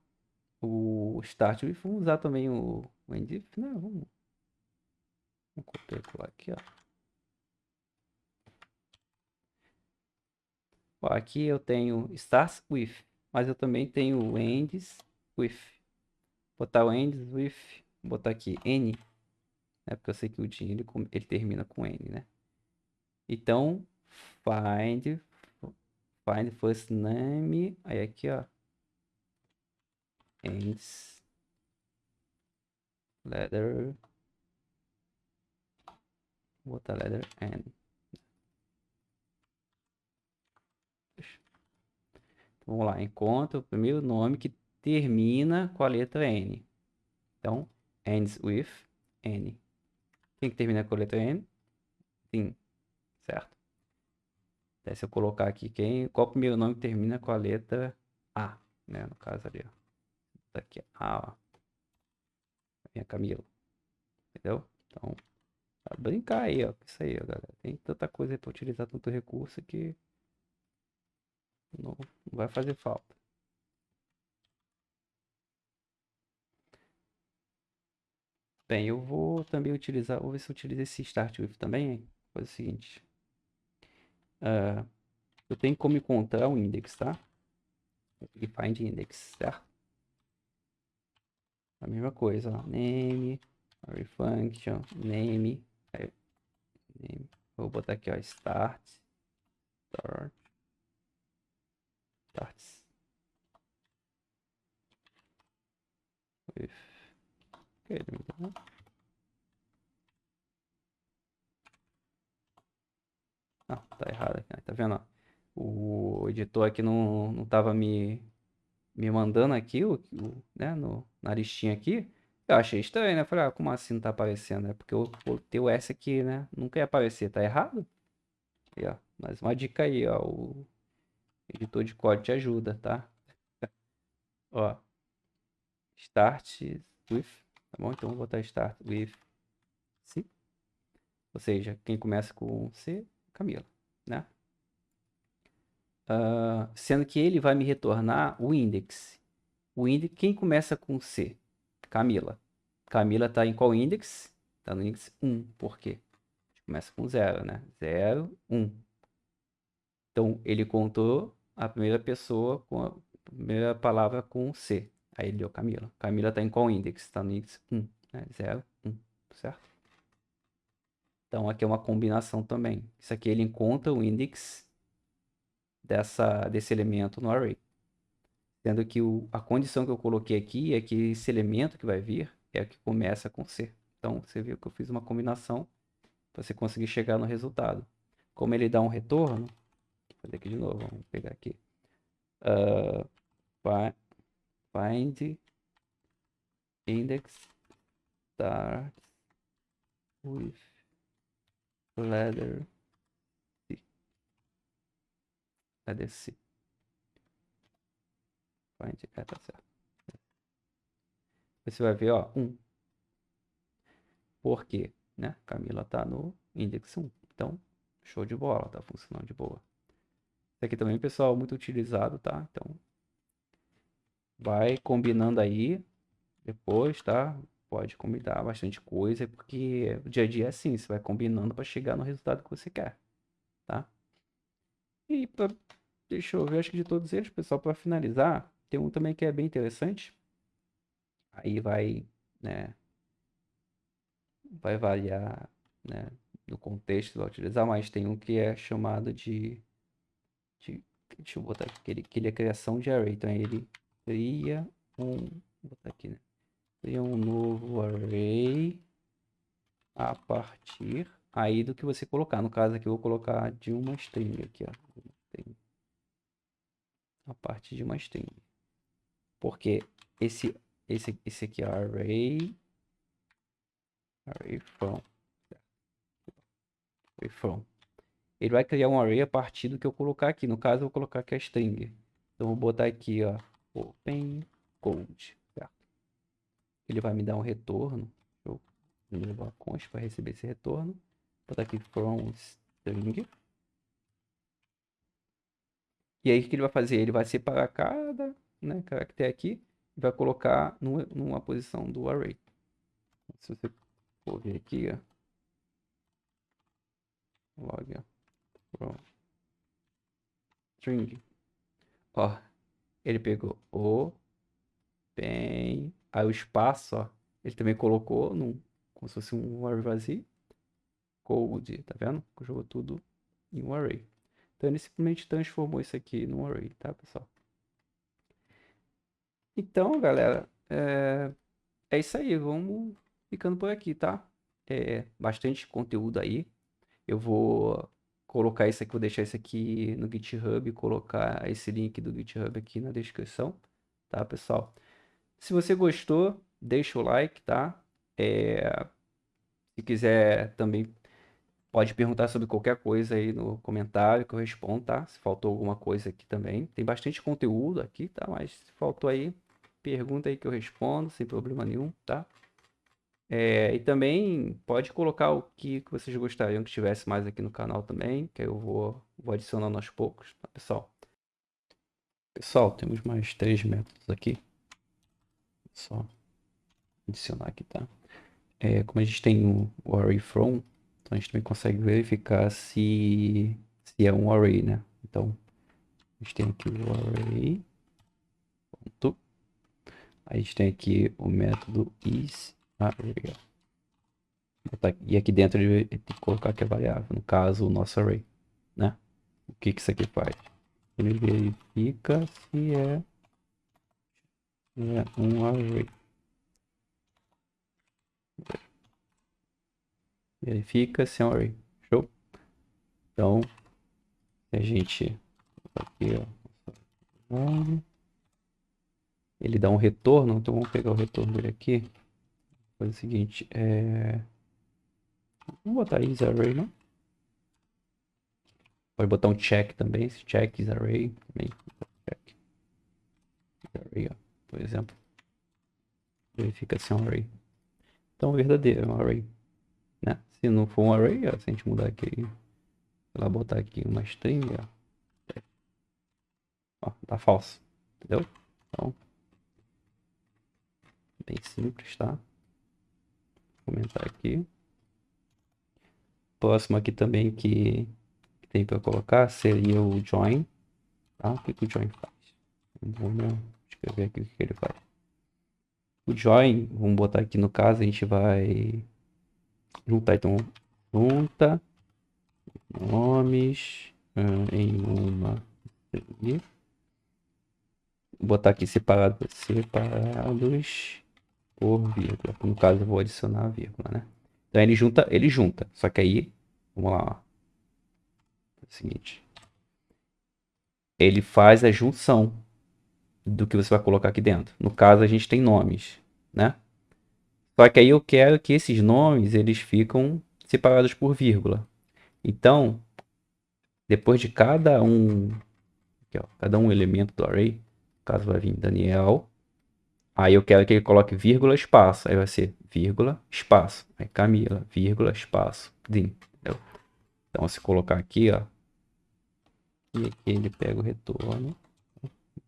o start with, vamos usar também o endif, né? Vamos copiar e colar aqui, ó. Ó, aqui eu tenho starts with, mas eu também tenho ends with. Botar o ends with, botar aqui n, né? Porque eu sei que o din ele termina com n, né? Então, find first name, aí aqui, ó, ends letter, vou botar letter n. Então, vamos lá, encontra o primeiro nome que termina com a letra N. Então, ends with N. Quem que termina com a letra N? Sim, certo? Até se eu colocar aqui qual o primeiro nome que termina com a letra A, né? No caso ali, ó. Tá aqui, A, ó. Minha Camila. Entendeu? Então, pra brincar aí, ó. Isso aí, ó, galera. Tem tanta coisa aí pra utilizar, tanto recurso que não vai fazer falta. Bem, eu vou também utilizar, vou ver se eu utilizo esse start with também. Faz o seguinte. Eu tenho como encontrar o index, tá? E find index, certo? A mesma coisa, ó. Name, array function, name, name. Vou botar aqui, ó, starts. With. Não, tá errado aqui, tá vendo? Ó? O editor aqui não tava me mandando aqui, né, na listinha aqui. Eu achei estranho, né? Falei, como assim não tá aparecendo? É porque eu botei o S aqui, né? Nunca ia aparecer, tá errado? Aí, ó, mais uma dica aí, ó. Editor de código te ajuda, tá? Ó, start with, tá bom? Então vou botar start with C. Ou seja, quem começa com C, Camila, né? Sendo que ele vai me retornar o index. Quem começa com C? Camila. Camila está em qual index? Está no index 1. Por quê? Começa com 0, né? 0, 1. Então, ele contou a primeira pessoa com a primeira palavra com C. Aí ele deu Camila. Camila está em qual index? Está no index 1, né? 0, 1, certo? Então, aqui é uma combinação também. Isso aqui ele encontra o index desse elemento no array. Sendo que a condição que eu coloquei aqui é que esse elemento que vai vir é o que começa com C. Então, você viu que eu fiz uma combinação para você conseguir chegar no resultado. Como ele dá um retorno, vou fazer aqui de novo, vamos pegar aqui. Find index starts with letter C. Letter C. Find, tá certo. Você vai ver, ó, 1. Por quê? Né? Camila tá no index 1. Então, show de bola, tá funcionando de boa. Isso aqui também, pessoal, muito utilizado, tá? Então, vai combinando aí depois, tá? Pode combinar bastante coisa, porque o dia a dia é assim, você vai combinando para chegar no resultado que você quer, tá? E deixa eu ver, acho que de todos eles, pessoal, para finalizar, tem um também que é bem interessante. Aí vai, né, vai variar, né, no contexto, vai utilizar, mas tem um que é chamado de deixa eu botar aqui, que ele é criação de array. Então ele cria vou botar aqui, né? Cria um novo array a partir aí do que você colocar. No caso aqui eu vou colocar de uma string aqui, ó. A partir de uma string. Porque esse aqui é array from. Array from. Ele vai criar um array a partir do que eu colocar aqui. No caso eu vou colocar aqui a string. Então eu vou botar aqui, ó, open code, certo? Ele vai me dar um retorno. Eu vou levar a const para receber esse retorno. Vou botar aqui from string. E aí o que ele vai fazer? Ele vai separar cada, né, caractere aqui e vai colocar numa posição do array. Se você for ver aqui, ó, log from string, ó, ele pegou o bem, aí o espaço, ó, ele também colocou como se fosse um array vazio, code, tá vendo? Jogou tudo em um array. Então ele simplesmente transformou isso aqui num array, tá, pessoal? Então, galera, é isso aí, vamos ficando por aqui, tá? Bastante conteúdo aí. Eu vou colocar isso aqui, vou deixar isso aqui no GitHub, colocar esse link do GitHub aqui na descrição, tá, pessoal? Se você gostou, deixa o like, tá? Se quiser também pode perguntar sobre qualquer coisa aí no comentário que eu respondo, tá? Se faltou alguma coisa aqui também. Tem bastante conteúdo aqui, tá? Mas se faltou aí, pergunta aí que eu respondo, sem problema nenhum, tá? E também pode colocar o que vocês gostariam que tivesse mais aqui no canal também, que aí eu vou adicionando aos poucos, tá, pessoal? Pessoal, temos mais 3 métodos aqui. Só adicionar aqui, tá? Como a gente tem o array from, então a gente também consegue verificar se é um array, né? Então, a gente tem aqui o array, ponto. Aí a gente tem aqui o método isArray. E aqui dentro ele tem que colocar que é variável, no caso o nosso array, né? O que isso aqui faz? Ele verifica se é um array. Verifica se é um array. Show? Então, se a gente aqui, ó, ele dá um retorno, então vamos pegar o retorno dele aqui. Fazer o seguinte, vamos botar isArray, não? Pode botar um check também, se check is array, também. Check is array, ó, por exemplo. Verifica se é um array. Então, verdadeiro, é um array, né? Se não for um array, ó, se a gente mudar aqui, sei lá, botar aqui uma string, ó, tá falso, entendeu? Então, bem simples, tá? Vou comentar aqui. Próximo aqui também que tem para colocar seria o join, tá? O que o join faz? Vamos escrever aqui o que ele faz. O join, vamos botar aqui no caso, a gente vai juntar, então, junta nomes em uma string. Vou botar aqui separados por vírgula. No caso, eu vou adicionar a vírgula, né? Então ele junta. Só que aí, vamos lá, ó. É o seguinte. Ele faz a junção do que você vai colocar aqui dentro. No caso, a gente tem nomes, né? Só que aí eu quero que esses nomes, eles ficam separados por vírgula. Então, depois de cada um, aqui, ó, cada um elemento do array, no caso vai vir Daniel. Aí eu quero que ele coloque vírgula, espaço. Aí vai ser vírgula, espaço. Aí Camila, vírgula, espaço. Dim, entendeu? Então, se colocar aqui, ó. E aqui ele pega o retorno.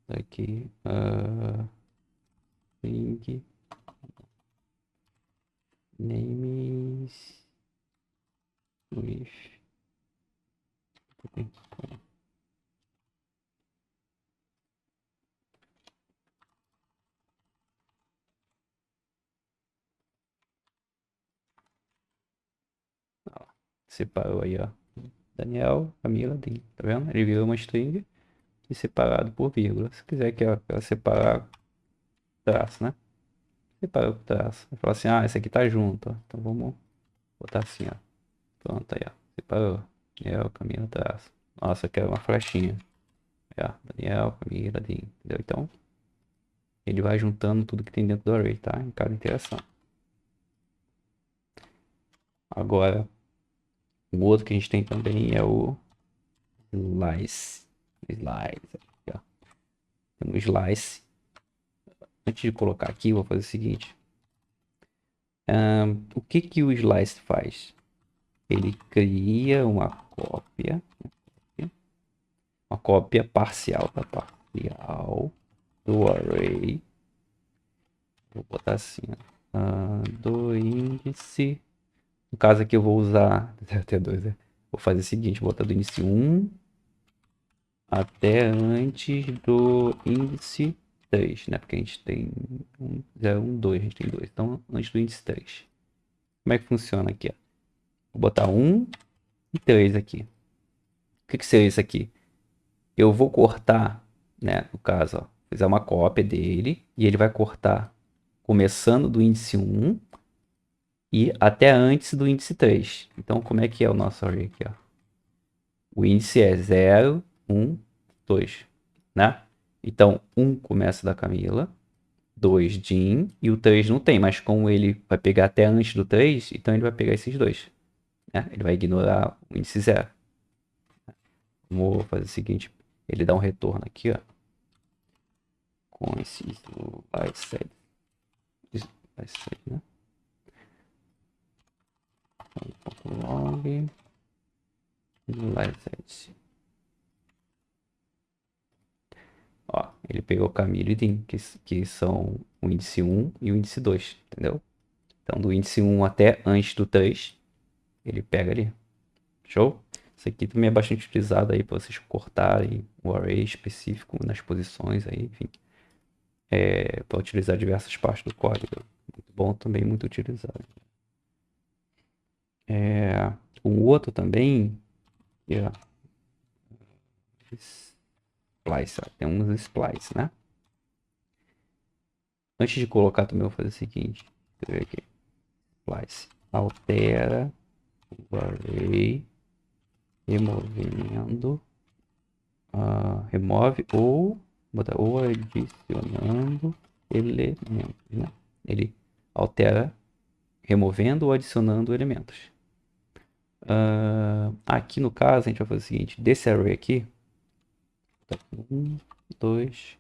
Aqui. Link. Names. With. Separou aí, ó. Daniel, Camila, Dim. Tá vendo? Ele virou uma string e separado por vírgula. Se quiser que ela separar traço, né? Separa o traço. Vai falar assim, ah, esse aqui tá junto, ó. Então vamos botar assim, ó. Pronto, aí, ó. Separou. Daniel, Camila, traço. Nossa, eu quero uma flechinha. Aí, ó. Daniel, Camila, Dim. Entendeu? Então, ele vai juntando tudo que tem dentro do array, tá? Em cada interação. Agora, o outro que a gente tem também é o slice. Slice. Aqui, ó. Tem um slice. Antes de colocar aqui, eu vou fazer o seguinte. O que que o slice faz? Ele cria uma cópia parcial, tá? Parcial do array. Vou botar assim, ó. Do índice. No caso aqui eu vou usar até 2, né? Vou fazer o seguinte, vou botar do índice 1 até antes do índice 3, né? Porque a gente tem 0, 1, 2, a gente tem 2. Então, antes do índice 3. Como é que funciona aqui, ó? Vou botar 1 e 3 aqui. O que que seria isso aqui? Eu vou cortar, né? No caso, ó, fizer uma cópia dele e ele vai cortar começando do índice 1 e até antes do índice 3. Então, como é que é o nosso array aqui, ó? O índice é 0, 1, 2, né? Então, 1 começa da Camila, 2 Jim e o 3 não tem, mas como ele vai pegar até antes do 3, então ele vai pegar esses dois, né? Ele vai ignorar o índice 0. Vou fazer o seguinte, ele dá um retorno aqui, ó, com esse slice, né? Log slice. Ó, ele pegou Camila e Dim, que são o índice 1 e o índice 2, entendeu? Então, do índice 1 até antes do 3, ele pega ali. Show? Isso aqui também é bastante utilizado aí para vocês cortarem o array específico nas posições aí, enfim. Para utilizar diversas partes do código. Muito bom também, muito utilizado. Um outro também, splice, tem uns splice, né? Antes de colocar também eu vou fazer o seguinte, deixa eu ver aqui. Splice altera o array removendo, remove ou adicionando elementos, né? Ele altera removendo ou adicionando elementos. Aqui no caso, a gente vai fazer o seguinte. Desse array aqui, um, dois,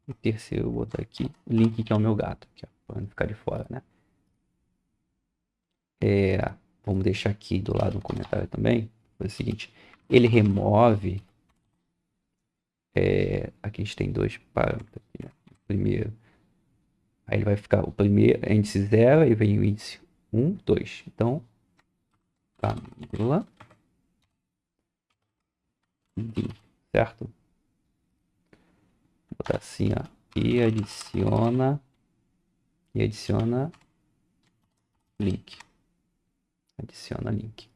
o terceiro eu vou botar aqui. O link que é o meu gato, aqui, ó, pra não ficar de fora, né? Vamos deixar aqui do lado no comentário também. É o seguinte, ele remove. Aqui a gente tem dois parâmetros aqui, né? Primeiro, aí ele vai ficar o primeiro índice 0 e vem o índice 1, 2. Então, Camila, certo? Vou botar assim, ó. E adiciona link. Adiciona link.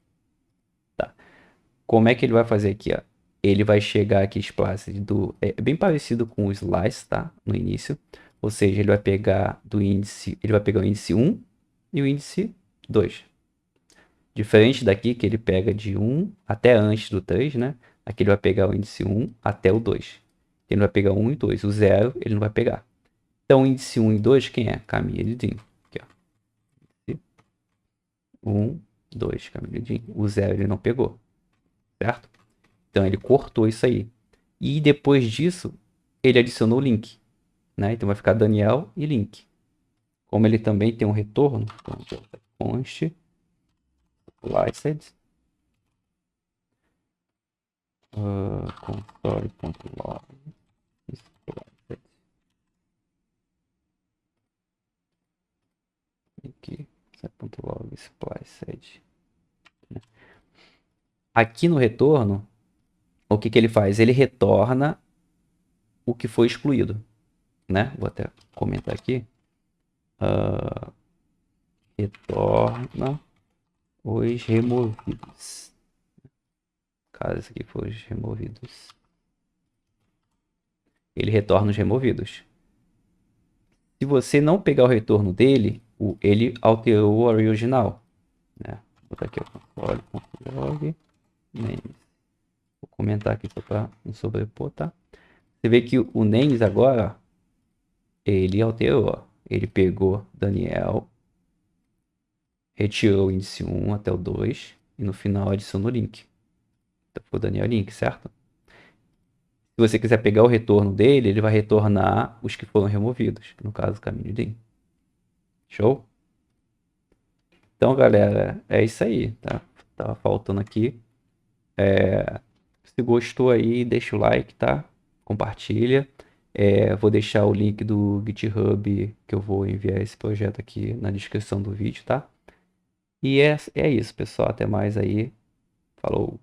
Tá. Como é que ele vai fazer aqui, ó? Ele vai chegar aqui, splice do... É bem parecido com o slice, tá? No início. Ou seja, ele vai pegar do índice... Ele vai pegar o índice 1 e o índice 2. Diferente daqui, que ele pega de 1 até antes do 3, né? Aqui ele vai pegar o índice 1 até o 2. Ele vai pegar 1 e 2. O 0 ele não vai pegar. Então, índice 1 e 2, quem é? Camille Dean. Aqui, ó. 1, 2, Camille Dean. O 0 ele não pegou. Certo? Então, ele cortou isso aí. E depois disso, ele adicionou o link. Né? Então, vai ficar Daniel e link. Como ele também tem um retorno, então, const licensed console.log spliced aqui, .log spliced. Aqui no retorno, o que que ele faz? Ele retorna o que foi excluído, né? Vou até comentar aqui. Retorna os removidos. Caso esse aqui for os removidos. Ele retorna os removidos. Se você não pegar o retorno dele, ele alterou o original. Né? Vou botar aqui o console.log names. Vou comentar aqui só para não sobrepor, tá? Você vê que o names agora, ele alterou. Ele pegou Daniel, retirou o índice 1 até o 2 e no final adicionou o link. Então foi o Daniel link, certo? Se você quiser pegar o retorno dele, ele vai retornar os que foram removidos. No caso, caminho de Show? Então, galera, é isso aí, tá? Tava faltando aqui. Se gostou aí, deixa o like, tá? Compartilha. Vou deixar o link do GitHub que eu vou enviar esse projeto aqui na descrição do vídeo, tá? E é isso, pessoal. Até mais aí. Falou!